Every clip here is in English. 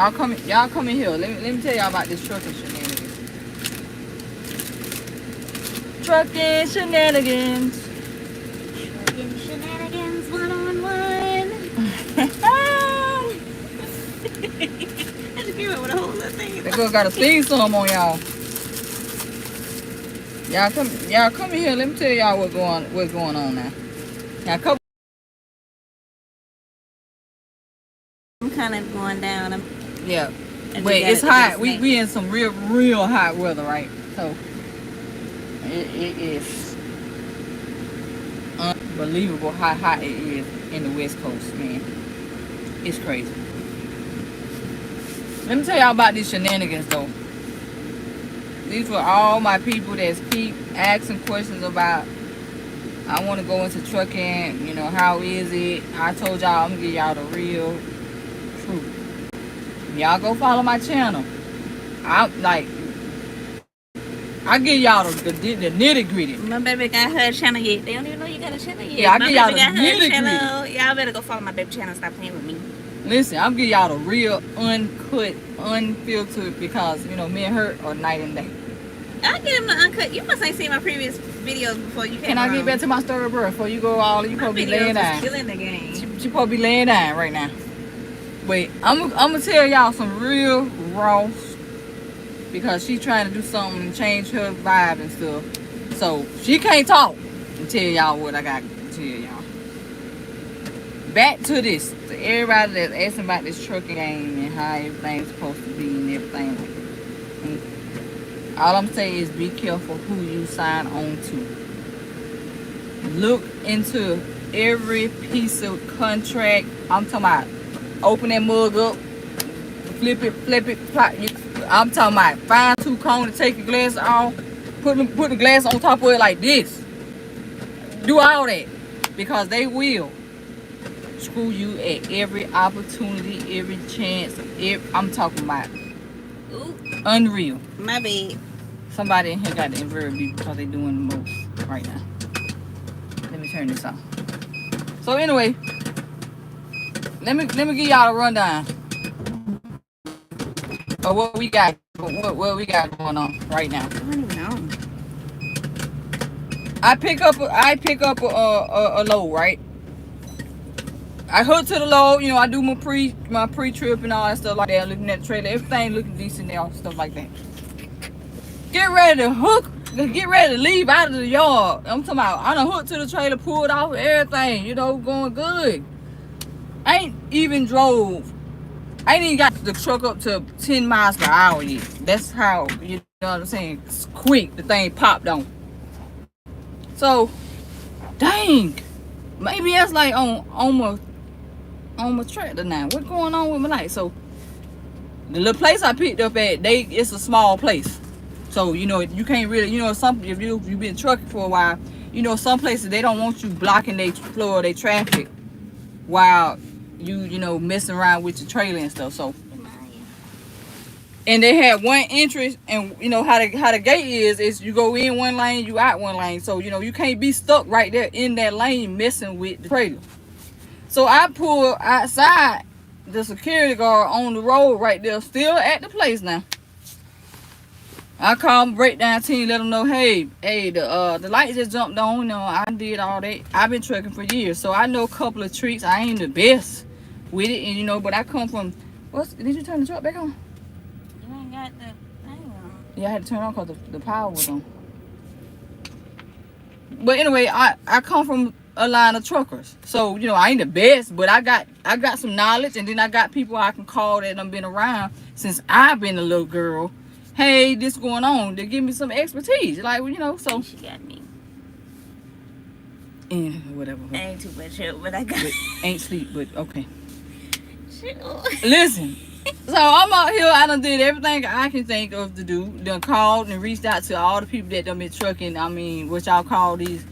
Y'all come in here. Let me tell y'all about this trucking shenanigans. Trucking shenanigans. Trucking shenanigans 1-on-1. I just came up with a whole little thing. That girl got a theme song on y'all. Y'all come in here. Let me tell y'all what's going on now. Now come. I'm kind of going down. Yeah. But it's hot. We in some real hot weather, right? So it is unbelievable how hot it is in the West Coast, man. It's crazy. Let me tell y'all about these shenanigans though. These were all my people that keep asking questions about, I want to go into trucking, you know, how is it? I told y'all I'm gonna give y'all the real truth. Y'all go follow my channel. I give y'all the nitty gritty. My baby got her channel yet. They don't even know you got a channel yet. Yeah, I give y'all the nitty gritty. Y'all better go follow my baby channel and stop playing with me. Listen, I'm giving y'all the real, uncut, unfiltered, because, you know, me and her are night and day. I get him the uncut. You must ain't seen my previous videos before you came. Can I get back to my story, bro? Before you go all, you probably be laying down. Killing the game. She probably be laying down right now. Wait, I'm gonna tell y'all some real raw, because she trying to do something and change her vibe and stuff. So she can't talk and tell y'all what I got to tell y'all. Back to this. To everybody that's asking about this trucking game and how everything's supposed to be and everything. All I'm saying is be careful who you sign on to. Look into every piece of contract. I'm talking about open that mug up, flip it, plop. I'm talking about fine tooth comb to take your glass off, put the glass on top of it like this. Do all that, because they will screw you at every opportunity, every chance. I'm talking about unreal. My bad. Somebody in here got the inverted beat because they doing the most right now. Let me turn this off. So anyway, let me give y'all a rundown of what we got going on right now. I don't even know. I pick up a load, right? I hook to the load, you know, I do my pre-trip and all that stuff like that, looking at the trailer, everything looking decent there, stuff like that. Get ready to leave out of the yard. I'm talking about, I done hooked to the trailer, pulled off everything, you know, going good. I ain't even got the truck up to 10 miles per hour yet. That's how, you know what I'm saying, it's quick, the thing popped on. So, dang, maybe that's like on my tractor now. What's going on with my life? So, the little place I picked up at, it's a small place. So, you know, you can't really, you know, if you've been trucking for a while, you know, some places they don't want you blocking their flow or their traffic while you know, messing around with your trailer and stuff. So, and they had one entrance, and you know how the gate is you go in one lane, you out one lane. So, you know, you can't be stuck right there in that lane messing with the trailer. So I pulled outside, the security guard on the road right there, still at the place now. I called breakdown team, let them know, hey, the light just jumped on. You know, I did all that. I've been trucking for years, so I know a couple of tricks. I ain't the best with it, and you know, but I come from. Did you turn the truck back on? You ain't got the thing on. Yeah, I had to turn it on because the power was on. But anyway, I come from a line of truckers, so you know I ain't the best, but I got some knowledge, and then I got people I can call that done been around since I've been a little girl. Hey, this going on. They give me some expertise, like, you know. So she got me. And whatever. I ain't too much help, but I got. But ain't sleep, but okay. Sure. Listen. So I'm out here. I done did everything I can think of to do. Done called and reached out to all the people that done been trucking. I mean, what y'all call these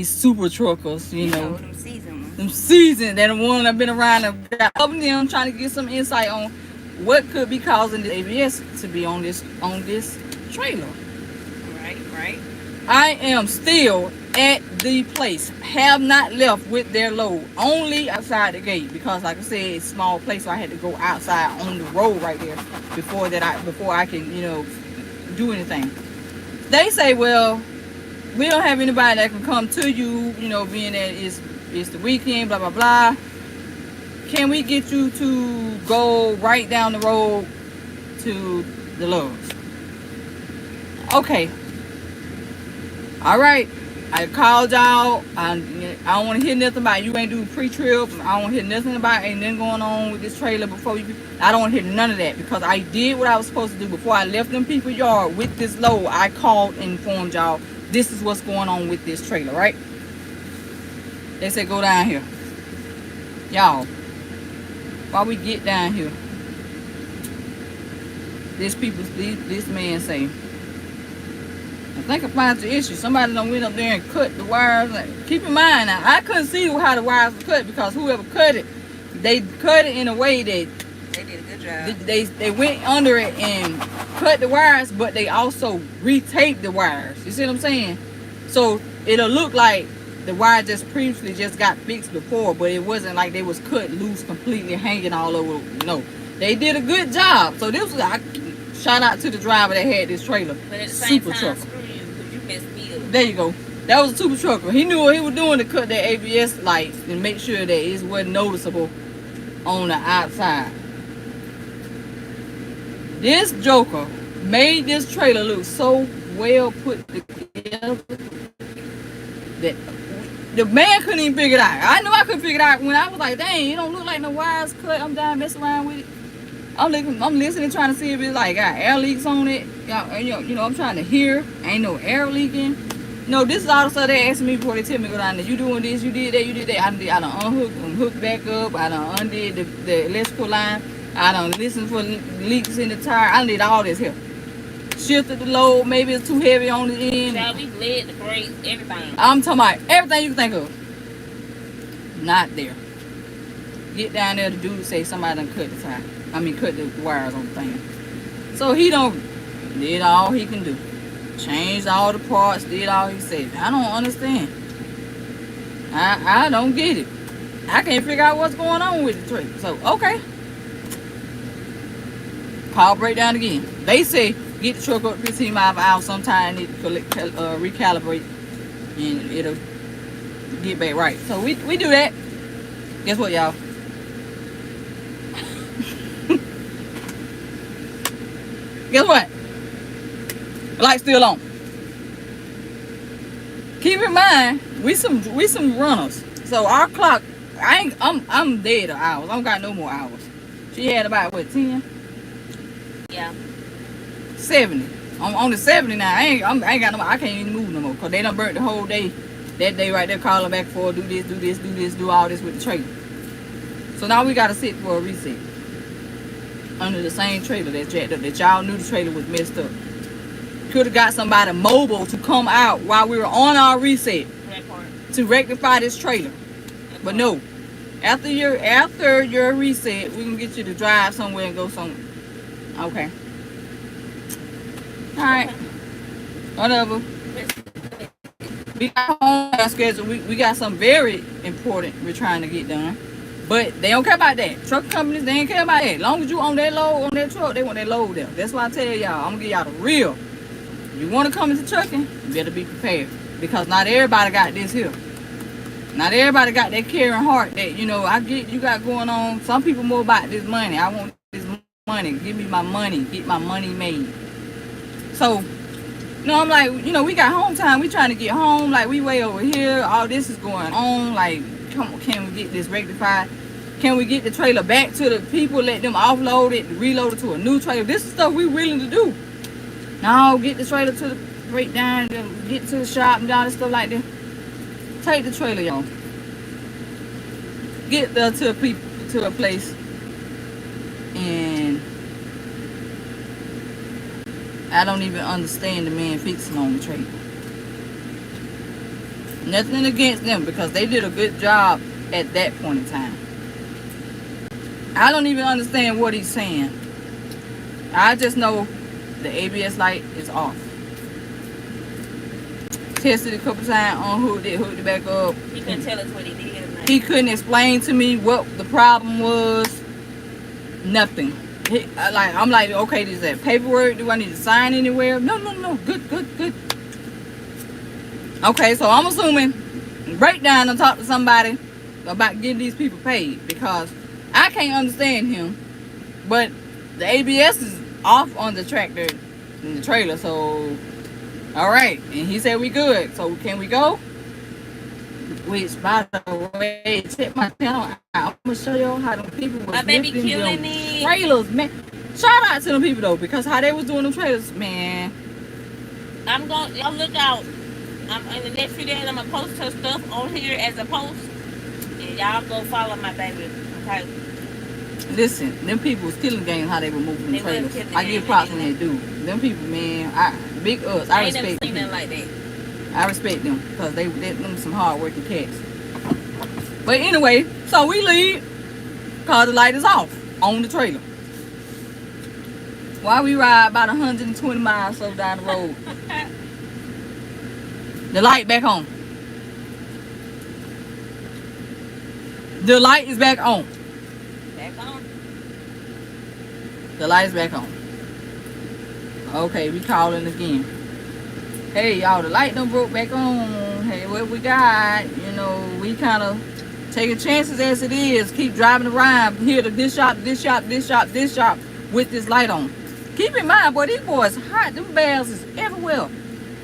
super truckers, you know. Them seasoned ones. Them seasoned. That the one that been around and got up and them trying to get some insight on what could be causing the ABS to be on this trailer. Right. I am still at the place have not left with their load, only outside the gate, because like I said, it's a small place, so I had to go outside on the road right there before I can, you know, do anything. They say, well, we don't have anybody that can come to you, you know, being that it's the weekend, blah blah blah. Can we get you to go right down the road to the Lowe's? Okay. All right. I called y'all. I don't want to hear nothing about you ain't doing pre-trip. I don't want to hear nothing about ain't nothing going on with this trailer before you. I don't want to hear none of that, because I did what I was supposed to do before I left them people's yard with this load. I called and informed y'all this is what's going on with this trailer, right? They said go down here. Y'all, while we get down here, this man say, I think I found the issue. Somebody done went up there and cut the wires. Keep in mind now, I couldn't see how the wires were cut, because whoever cut it, they cut it in a way that They did a good job. they went under it and cut the wires, but they also retaped the wires. You see what I'm saying? So it'll look like the wire just previously just got fixed before, but it wasn't like they was cut loose, completely hanging all over. No, they did a good job. So this was, shout out to the driver that had this trailer. But at the same Super time, trucker. screw you, because you messed me up. There you go. That was a super trucker. He knew what he was doing to cut that ABS lights and make sure that it wasn't noticeable on the outside. This joker made this trailer look so well put together that the man couldn't even figure it out. I knew I couldn't figure it out when I was like, dang, it don't look like no wires cut. I'm down messing around with it. I'm listening, trying to see if it's like got air leaks on it. You know, I'm trying to hear. Ain't no air leaking. No, this is all the stuff they asked me before they tell me to go down there. You doing this, you did that, you did that. I done unhooked and hooked back up. I done undid the electrical line. I done listened for leaks in the tire. I did all this here. Shifted the load. Maybe it's too heavy on the end. Child, we bled the brakes, everything. I'm talking about everything you can think of. Not there. Get down there, the dude say somebody done cut the tire. Cut the wires on the thing. So he did all he can do. Changed all the parts, did all he said. I don't understand. I don't get it. I can't figure out what's going on with the trailer. So, okay. Power breakdown again. They say get the truck up 15 miles per hour sometime, need to recalibrate, and it'll get back right. So we do that. Guess what, y'all? Guess what? The light's still on. Keep in mind, we some runners. So our clock, I'm dead of hours. I don't got no more hours. She had about what, 10? Yeah. 70. I'm on the 70 now. I ain't got no more. I can't even move no more, because they done burnt the whole day. That day right there, calling back for do this, do this, do this, do all this with the trailer. So now we gotta sit for a reset under the same trailer that's jacked up, that y'all knew the trailer was messed up. Could have got somebody mobile to come out while we were on our reset to rectify this trailer. But no, after your reset, we can get you to drive somewhere and go somewhere. Okay. All right. Whatever. We got home schedule. We got something very important we're trying to get done. But they don't care about that. Truck companies, they ain't care about that. As long as you on that load, on that truck, they want that load there. That's why I tell y'all, I'm going to give y'all the real. You want to come into trucking, you better be prepared. Because not everybody got this here. Not everybody got that caring heart that, you know, I get you got going on. Some people more about this money. I want this money. Give me my money. Get my money made. So, you know, I'm like, you know, we got home time. We trying to get home. Like, we way over here. All this is going on. Like, come on, can we get this rectified? Can we get the trailer back to the people, let them offload it, reload it to a new trailer? This is stuff we willing to do. Now, get the trailer to the breakdown, get to the shop and all this stuff like that. Take the trailer, y'all. Get there to a place, and I don't even understand the man fixing on the trailer. Nothing against them, because they did a good job at that point in time. I don't even understand what he's saying. I just know the ABS light is off. tested it a couple times, unhooked it back up. He couldn't tell us what he did. He couldn't explain to me what the problem was. Nothing. I'm like, okay, is that paperwork? Do I need to sign anywhere? No. Good. Okay, so I'm assuming breakdown and talk to somebody about getting these people paid, because I can't understand him. But the ABS is off on the tractor in the trailer, so all right. And he said we good. So can we go? Which, by the way, check my channel. I'm gonna show y'all how them people was baby lifting killing them it. trailers, man. Shout out to them people though, because how they was doing them trailers, man. Y'all look out. In the next few days, I'm gonna post her stuff on here as a post, and y'all go follow my baby. Okay. Listen, them people was killing games how they were moving the trailers. I give props when they do. Them people, man, big us. I respect them. Nothing like that. I respect them because they them some hard working cats. But anyway, so we leave because the light is off on the trailer. While we ride about 120 miles so down the road, the light back on. The light is back on. Back on. The light is back on. Okay, we calling again. Hey y'all, the light done broke back on. Hey, what we got? You know, we kind of taking chances as it is. Keep driving around here to this shop with this light on. Keep in mind, boy, these boys hot. Them bells is everywhere.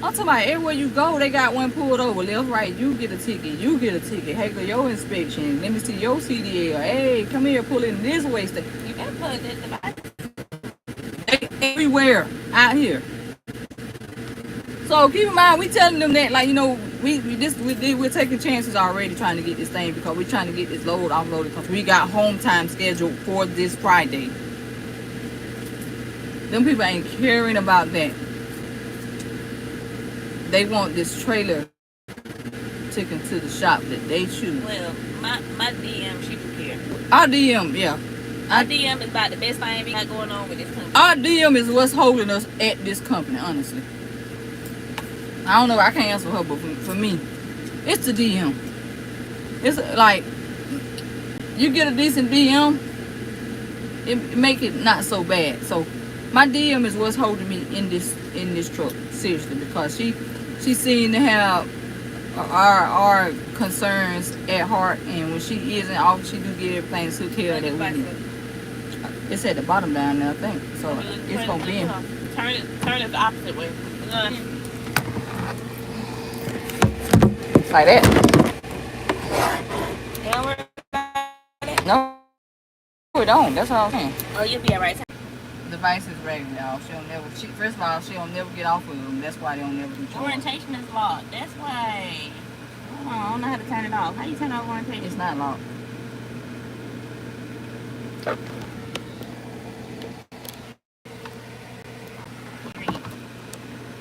I'm talking about everywhere you go, they got one pulled over. Left, right, you get a ticket. You get a ticket. Hey, go your inspection. Let me see your CDL. Hey, come here, pull in this way. You better put this device. Everywhere out here. So keep in mind, we telling them that, like, you know, we're taking chances already trying to get this thing, because we're trying to get this load offloaded, because we got home time scheduled for this Friday. Them people ain't caring about that. They want this trailer taken to the shop that they choose. Well, my DM, she do care. Our DM, yeah. Our DM is about the best thing we got going on with this company. Our DM is what's holding us at this company, honestly. I don't know, I can't answer her, but for me, it's the DM. It's like, you get a decent DM, it make it not so bad. So my DM is what's holding me in this truck, seriously, because she seemed to have our concerns at heart, and when she isn't off, she do get everything took care of that we need. It's at the bottom down there, I think. So it's gonna be in. Turn it the opposite way. Like that. You don't worry about it? No, we don't. That's all I'm saying. Oh, you'll be alright. The device is ready, y'all. First of all, she'll never get off of them. That's why they don't never do charge. Orientation is locked. That's why. Hold on, I don't know how to turn it off. How you turn off orientation? It's not locked.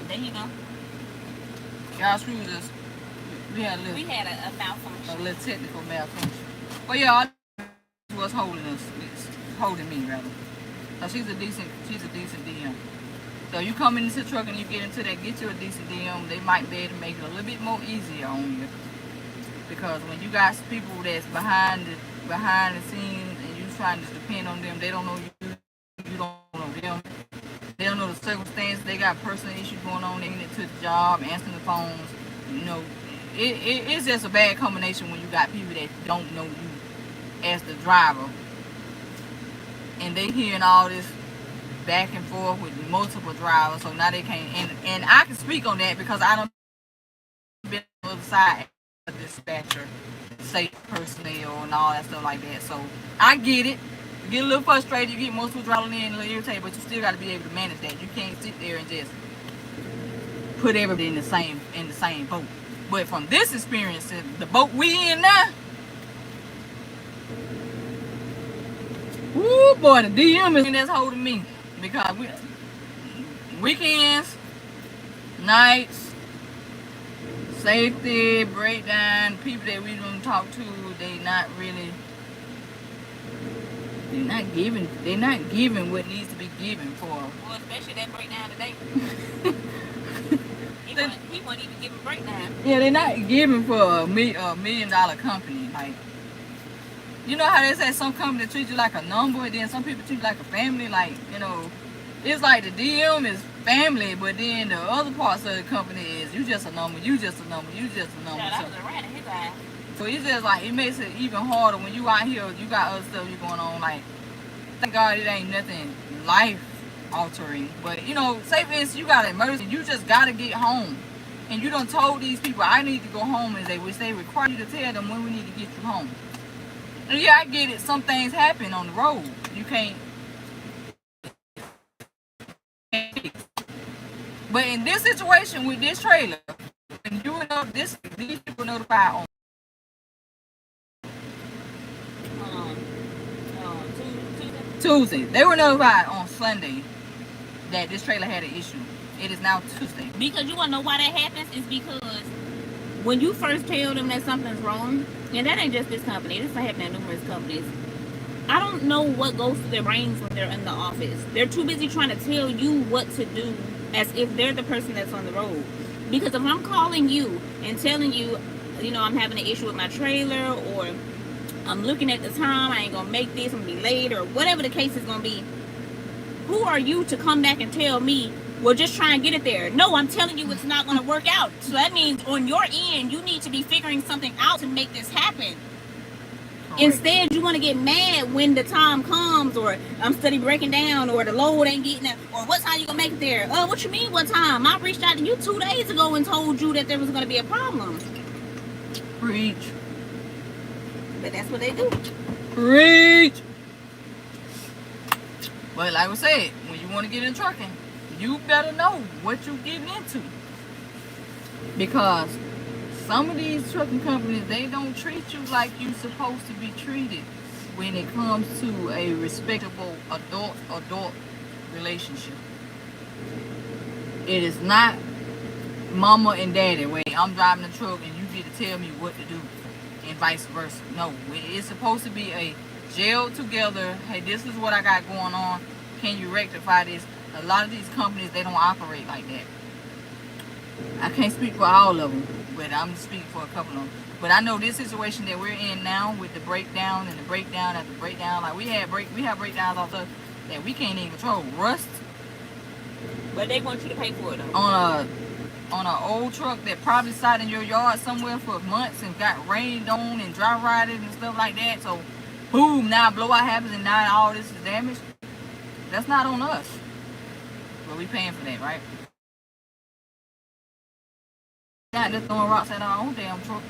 There you go. Y'all screws us. We had a malfunction. A little technical malfunction. But yeah, what's holding us. It's holding me, rather. So she's a decent DM. So you come into the truck and you get into that, get you a decent DM, they might be able to make it a little bit more easier on you. Because when you got people that's behind the scenes and you trying to depend on them, they don't know you don't know them. They don't know the circumstances. They got personal issues going on. They get to the job, answering the phones. You know, it's just a bad combination when you got people that don't know you as the driver, and they hearing all this back and forth with multiple drivers. So now they can't. And I can speak on that because I don't been on the other side of the dispatcher, safe personnel, and all that stuff like that. So I get it. You get a little frustrated. You get multiple drivers in, a little irritated, but you still got to be able to manage that. You can't sit there and just put everybody in the same boat. But from this experience, the boat we in now, woo boy, the DM is that's holding me, because weekends, nights, safety, breakdown, people that we don't talk to, they're not giving what needs to be given for. Well, especially that breakdown today. He wasn't even giving breakdown. Yeah, they're not giving for a $1 million company. Like, you know how they say some companies treat you like a number, and then some people treat you like a family. Like, you know, it's like the DM is family, but then the other parts of the company is you just a number, you just a number, you just a number. Yeah, that was a rat in his eye. So it's just like, it makes it even harder when you out here, you got other stuff you going on. Like, thank God it ain't nothing life altering, but you know, say for instance you got an emergency, you just gotta get home, and you done told these people I need to go home, and they require you to tell them when we need to get you home. And yeah, I get it, some things happen on the road you can't, but in this situation with this trailer, when you know this, these people notified on Tuesday. They were notified on Sunday that this trailer had an issue. It is now Tuesday. Because you want to know why that happens? Is because when you first tell them that something's wrong, and that ain't just this company, this has happened at numerous companies. I don't know what goes through their brains when they're in the office. They're too busy trying to tell you what to do as if they're the person that's on the road. Because if I'm calling you and telling you, you know, I'm having an issue with my trailer, or I'm looking at the time, I ain't gonna make this, I'm gonna be late, or whatever the case is gonna be, who are you to come back and tell me, well, just try and get it there? No, I'm telling you it's not gonna work out. So that means on your end, you need to be figuring something out to make this happen. Correct. Instead, you want to get mad when the time comes, or I'm steady breaking down, or the load ain't getting it, or what time you gonna make it there? Oh, what you mean what time? I reached out to you 2 days ago and told you that there was gonna be a problem. Preach. But that's what they do. Preach. But like I said, when you want to get in trucking, you better know what you're getting into. Because some of these trucking companies, they don't treat you like you're supposed to be treated when it comes to a respectable adult relationship. It is not mama and daddy, wait, I'm driving the truck and you get to tell me what to do, and vice versa. No, it's supposed to be a gel together. Hey, this is what I got going on. Can you rectify this? A lot of these companies, they don't operate like that. I can't speak for all of them, but I'm speaking for a couple of them. But I know this situation that we're in now with the breakdown and the breakdown after breakdown. Like we have breakdowns off stuff that we can't even control. Rust. But they want you to pay for it though. On an old truck that probably sat in your yard somewhere for months and got rained on and dry rotted and stuff like that. So, boom, now a blowout happens and now all this is damaged. That's not on us. But we paying for that, right? Not just throwing rocks at our own damn truck.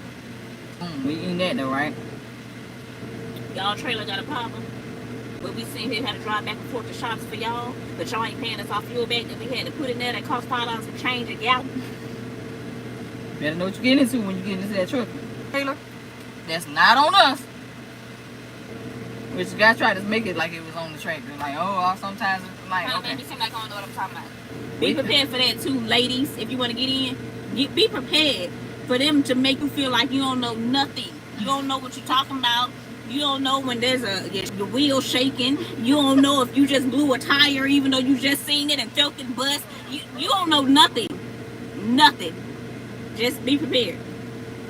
We eating that though, right? Y'all trailer got a problem. But we seen here had to drive back and forth to shops for y'all, but y'all ain't paying us our fuel back that we had to put in there that cost $5 for change a gallon. Better know what you're getting into when you get into that truck. Trailer, that's not on us. Which the guy tried to make it like it was on the tractor. Like, oh, sometimes it's like, okay. Made me seem like I don't know what I'm talking about. Be prepared for that too, ladies. If you want to get in, be prepared for them to make you feel like you don't know nothing. You don't know what you're talking about. You don't know when there's the wheel shaking. You don't know if you just blew a tire even though you just seen it and felt it bust. You don't know nothing. Nothing. Just be prepared.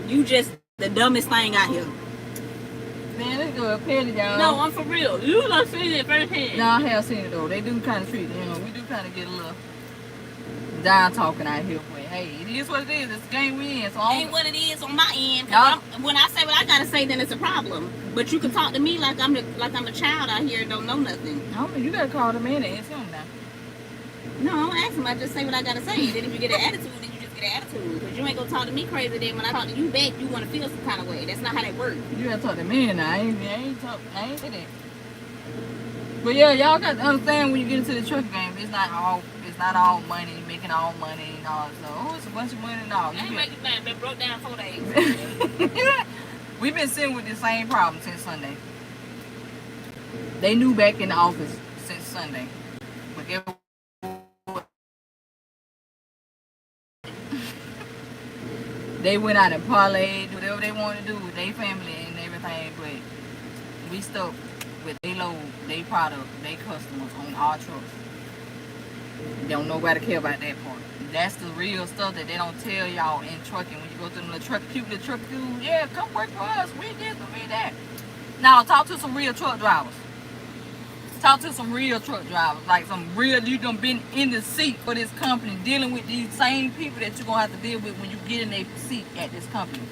You just the dumbest thing out here. Man, let's go up here, y'all. No, I'm for real. You done seen it firsthand. No, I have seen it though. They do kind of treat, you know, we do kind of get a little down talking out here. But hey, it is what it is. It's the game we in. So ain't what it is on my end. When I say what I gotta say, then it's a problem. But you can talk to me like I'm the child out here and don't know nothing. I mean, you gotta call the man and ask him now. No, I don't ask him. I just say what I gotta say. Then if you get an attitude, then you just get an attitude. Because you ain't gonna talk to me crazy. Then when I talk to you back, you want to feel some kind of way. That's not how that works. You gotta talk to me now. I ain't say that. But yeah, y'all got to understand when you get into the truck game, it's not all money, making all money and all. So, it's a bunch of money and all. I ain't making nothing. Been broke down 4 days. We've been sitting with the same problem since Sunday. They knew back in the office since Sunday. But they went out and parlayed, whatever they wanted to do with their family and everything. But we stuck with they load, they product, they customers on our trucks. Don't nobody care about that part. That's the real stuff that they don't tell y'all in trucking. When you go through the truck, the truck dude, yeah, come work for us. We this and we that. Now talk to some real truck drivers. Talk to some real truck drivers, like some real, you done been in the seat for this company, dealing with these same people that you're gonna have to deal with when you get in a seat at this company.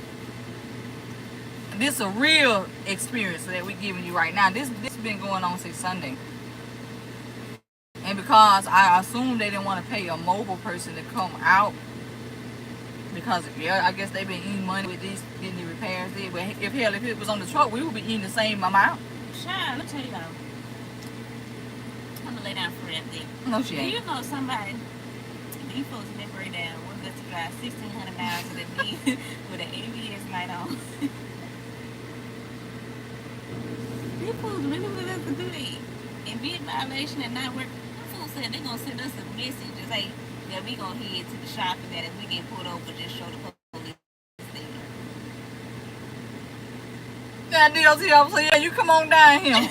This is a real experience that we're giving you right now. This been going on since Sunday. And because I assume they didn't want to pay a mobile person to come out, because yeah, I guess they've been eating money with these getting the repairs did. But if it was on the truck, we would be eating the same amount. Child, let me tell you though. I'm gonna lay down for that thing. No, she ain't. Do you know somebody? These folks have been break down. We're going to drive 1,600 miles to the knee with an ABS light on. These folks really want us to do that and be in violation and not work. Said they're gonna send us a message and say that we gonna head to the shop and that if we get pulled over, just show the police there. Yeah, DOT officer, yeah, you come on down here.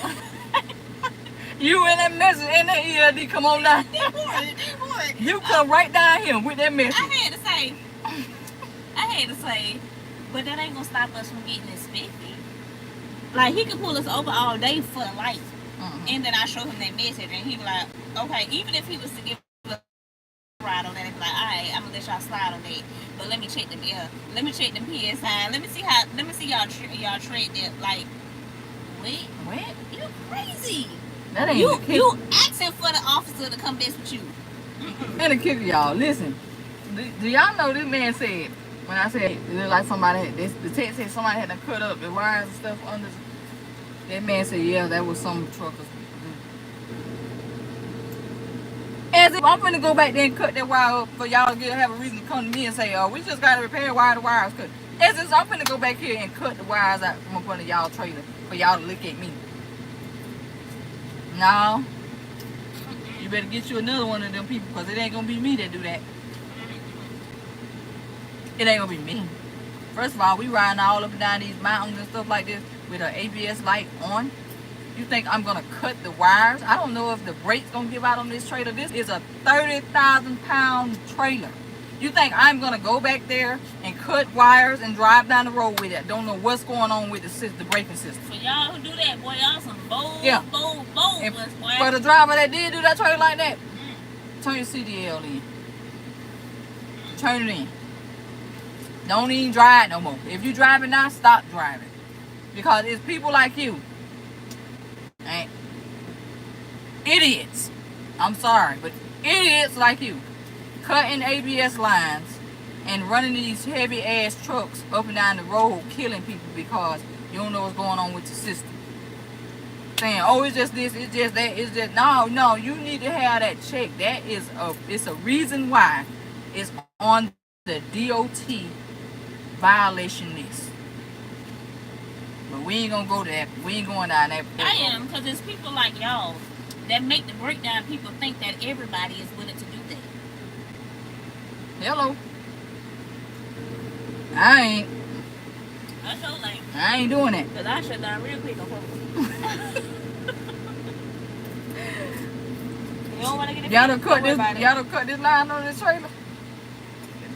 You in that message in the ELD, come on down. You come right down here with that message. I had to say, but that ain't gonna stop us from getting inspected. Like he could pull us over all day for the lights. And then I show him that message, and he was like, okay, even if he was to give us a ride on that, he'd be like, all right, I'm gonna let y'all slide on that, but let me check them let me check them PSI, let me see y'all trade that. Like, wait, what? You crazy? That ain't you asking for the officer to come mess with you. And the kicker, y'all, listen. Do y'all know this man said, when I said it looked like somebody had this, the text said somebody had to cut up the wires and stuff under. That man said, yeah, that was some truckers. As if I'm finna go back there and cut that wire up for y'all to have a reason to come to me and say, oh, we just gotta repair why the wires cut. As if I'm finna go back here and cut the wires out from up under y'all trailer for y'all to look at me. No. You better get you another one of them people, because it ain't gonna be me that do that. It ain't gonna be me. First of all, we riding all up and down these mountains and stuff like this with an ABS light on. You think I'm gonna cut the wires? I don't know if the brake's gonna give out on this trailer. This is a 30,000 pound trailer. You think I'm gonna go back there and cut wires and drive down the road with it? Don't know what's going on with the braking system. For y'all who do that, boy, y'all some bold, bold and ones, boy. For the driver that did do that trailer like that, turn your CDL in. Turn it in. Don't even drive no more. If you driving now, stop driving. Because it's people like you. Right? Idiots. I'm sorry, but idiots like you. Cutting ABS lines and running these heavy ass trucks up and down the road, killing people because you don't know what's going on with the system. Saying, oh, it's just this, it's just that, it's just no, you need to have that check. That is it's a reason why it's on the DOT violation list. But we ain't gonna go there. We ain't going down that. I am, because it's people like y'all that make the breakdown people think that everybody is willing to do that. Hello. I ain't. That's your lane. I ain't doing that. Because I shut down real quick on purpose. You don't want to get it. Y'all done cut this line on this trailer.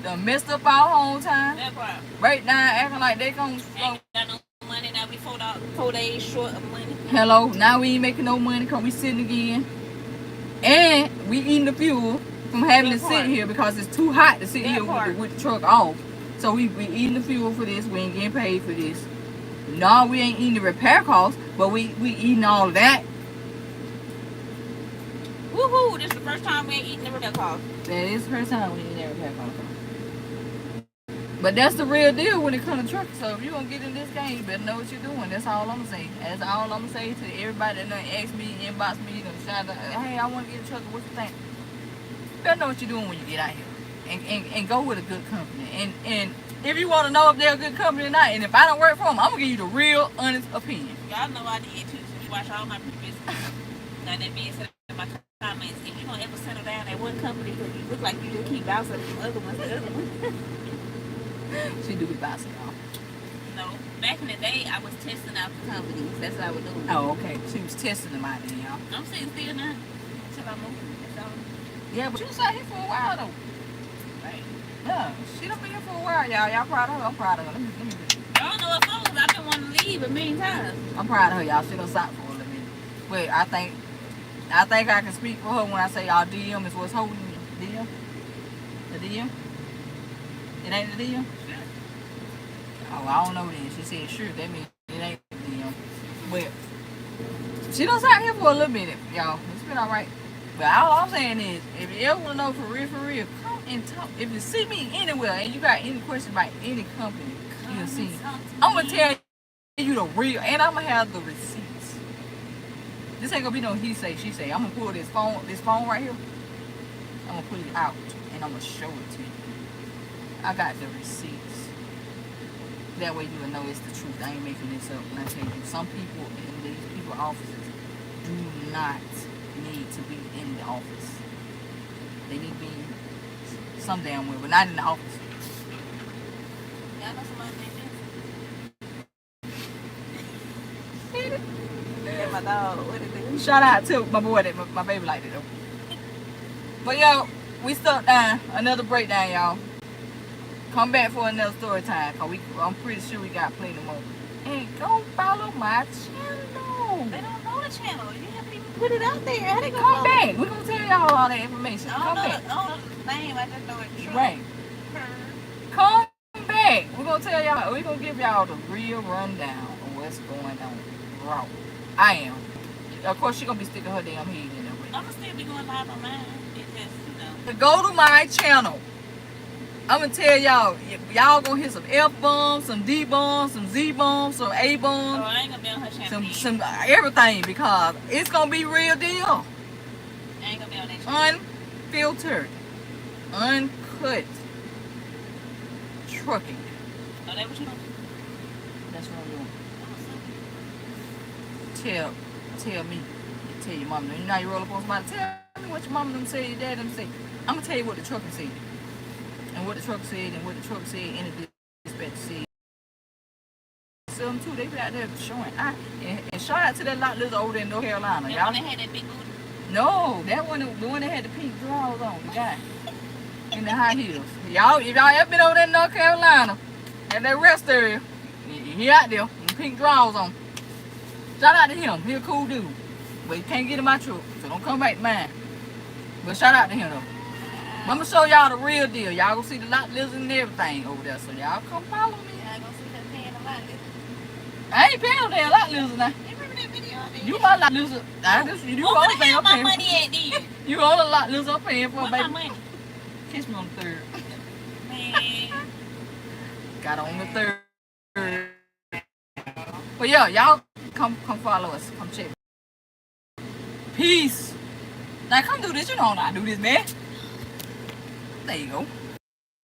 Done messed up our whole time. That part. Right now, acting like they gonna. Ain't got no money now. We 4 days short of money. Hello. Now we ain't making no money because we sitting again, and we eating the fuel from having to sit here because it's too hot to sit here with the truck off. So we eating the fuel for this. We ain't getting paid for this. No, we ain't eating the repair costs, but we eating all of that. Woohoo! This is the first time we ain't eating the repair costs. That is the first time we eating that repair costs. But that's the real deal when it comes to trucking. So if you gonna get in this game, you better know what you're doing. That's all I'm gonna say. That's all I'm gonna say to everybody that done ask me, inbox me, shout out, hey, I want to get a trucker. What you think? You better know what you're doing when you get out here, and go with a good company. And if you want to know if they're a good company or not, and if I don't work for them, I'm gonna give you the real, honest opinion. Y'all know I did too. So you watch all my previous. Now that being said, my comments, if you don't ever settle down at one company, because you look like you just keep bouncing from the other ones to the other ones. She do be bouncing off. No, back in the day, I was testing out the companies. That's what I was doing. Oh, okay. She was testing them out there, y'all. I'm sitting still now until I move. That's all. Yeah, but she was out here for a while though. Right. Yeah, she done been here for a while, y'all. Y'all proud of her? I'm proud of her. Let me I don't know what songs. I've been wanting to leave a million times. I'm proud of her, y'all. She done stop for a little bit. But I think I can speak for her when I say y'all DM is what's holding me. DM? The DM? It ain't the DM? Oh, I don't know then. She said sure. That means it ain't the DM. But she done sat here for a little minute, y'all. It's been alright. But all I'm saying is, if you ever want to know for real, come and talk. If you see me anywhere and you got any questions about any company you'll see, I'm going to tell you the real, and I'm going to have the receipts. This ain't going to be no he say, she say. I'm going to pull this phone right here. I'm going to pull it out and I'm going to show it to you. I got the receipts. That way you will know it's the truth. I ain't making this up when I tell you. Some people in these people's offices do not need to be in the office. They need to be some damn way, but not in the office. Y'all know somebody named Jesse? Yeah, my dog. What is it? Shout out to my boy that my baby liked it though. But yo, we stuck down. Another breakdown, y'all. Come back for another story time, cause I'm pretty sure we got plenty more. And go follow my channel. They don't know the channel. You haven't even put it out there. How they gonna Come back. We're gonna tell y'all all that information. Come back. I don't know the name. I just know it's true. Right. Come back. We're gonna tell y'all. We're gonna give y'all the real rundown of what's going on. Raw. I am. Of course, she gonna be sticking her damn head in there. I'm gonna still be going live on mine. It's just, To go to my channel. I'm gonna tell y'all gonna hear some F bombs, some D bombs, some Z bombs, some A bombs. I ain't gonna be on her channel. Some everything, because it's gonna be real deal. I ain't gonna be on that channel. Unfiltered, uncut trucking. Oh, that what you doing? That's what I'm doing. Tell me. Tell your mama. You know you roll up on somebody. Tell me what your mama them say, your dad them say. I'm gonna tell you what the trucker said. And what the truck said, and what the truck said, and the dispatch said. So them too, they be out there showing. And shout out to that lot lizard over there in North Carolina, y'all. That one that had that big booty? No, that one, the one that had the pink drawers on, the guy. In the high heels. Y'all, if y'all ever been over there in North Carolina, at that rest area, he out there, with the pink drawers on. Shout out to him, he a cool dude. But you can't get in my truck, so don't come back to mine. But shout out to him though. I'm gonna show y'all the real deal. Y'all gonna see the lot lizard and everything over there. So y'all come follow me. Y'all gonna see her paying a lot lizard. I ain't paying no damn lot lizard now. You remember that video I did? You my lot lizard. You What only the paying hell I'm my paying. money at then? You only lot lizard I'm paying for, What baby. my money? Kiss me on the third. Man. Got on the third. But yeah, y'all come follow us. Come check. Peace. Now come do this. You know how I do this, man. There you go.